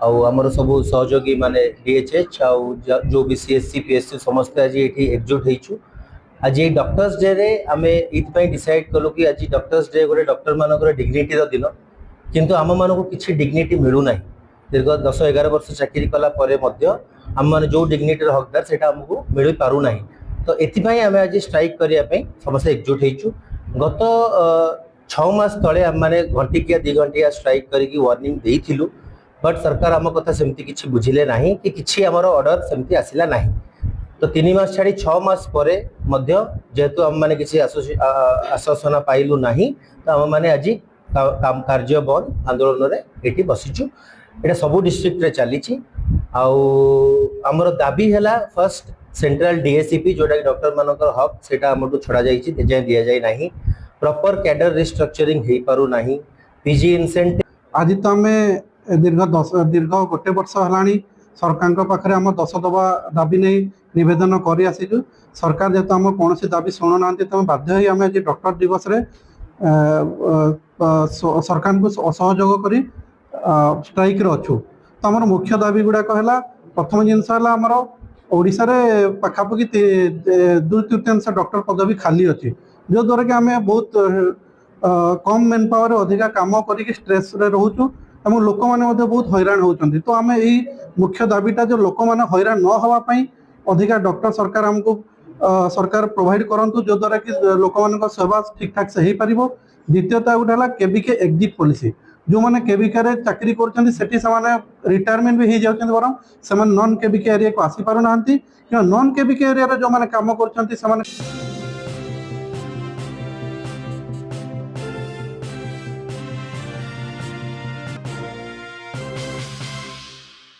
आमर सब सहयोगी माने डीएचएच जो भी सीएससी पीएससी समस्त आज ये एकजुट होइछु। आज ये डॉक्टर्स डे रे आमे इतपई डिसाइड कलु कि आज डॉक्टर्स डे गोटे डॉक्टर मानकर डिग्निटी रो दिन, किंतु आम मानक किछि डिग्निटी मिलु नाही। दीर्घ 10-11 वर्ष चाकरी कला परे मध्य आम माने जो डिग्निटी हकदार सेटा हमको मिल पारु नाही। तो एथिपई आमे आज स्ट्राइक करिया पे समस्त एकजुट होइछु। गत 6 मास तले आम माने घंटिकिया 2 घंटिया स्ट्राइक करिकी वार्निंग देइथिलु, बट सरकार आम कथा सेमती किछि बुझिले नाही कि किछि हमर ऑर्डर सेमती आसिला नाही। तो 3 मास छाड़ी 6 मास परे मध्य जेहेतु आम माने किछि आश्वासन पाइलु नाही, तो आम माने आज कार्य बंद आंदोलन रे एठी बसिछु। एटा सब डिस्ट्रिक्ट रे चलीछि। आमर दाबी हैला फर्स्ट सेंट्रल डीएसीपी जोटा डॉक्टर मानकर हक सेटा हमटू छड़ा जाइछि, जे दिया जाय नाही। प्रॉपर कैडर रिस्ट्रक्चरिंग हे पारु नाही। पीजी इंसेंटिव आज तो आम दीर्घ गोटे वर्ष है सरकार पाखे आम 10 दफा दाबी नहीं नवेदन कर आसीचु। सरकार जेहेतु आम कौन दाबी शुणु ना तेज बाध्य ही आम आज डॉक्टर दिवस रे सरकार को असहयोग कर स्ट्राइक अच्छु। तो आम मुख्य दाबी गुड़ाक है प्रथम जिनस आमर ओडिशा रे पाखापाखि 2/3 डॉक्टर पदवी खाली अच्छी, जो द्वारा कि आम बहुत कम मेन पावर अधिका काम करके स्ट्रेस रे रोचु और लोक मैंने बहुत हैरान होती। तो आम यही मुख्य दाबीटा जो लोक मैंने हैरान न होगापाई अधिका डॉक्टर सरकार आमको सरकार प्रोवाइड करंतु, जो द्वारा कि लोक मान सेवा ठीक ठाक से हो पार। द्वितीयता गोटे है केविके एग्जिट पॉलिसी, जो मैंने केविका चाकरी कर रिटायरमेंट भी हो जाती, बरं से नॉन केविके एरिया को आसी पार ना। नॉन केविके एरिया जो मैंने काम कर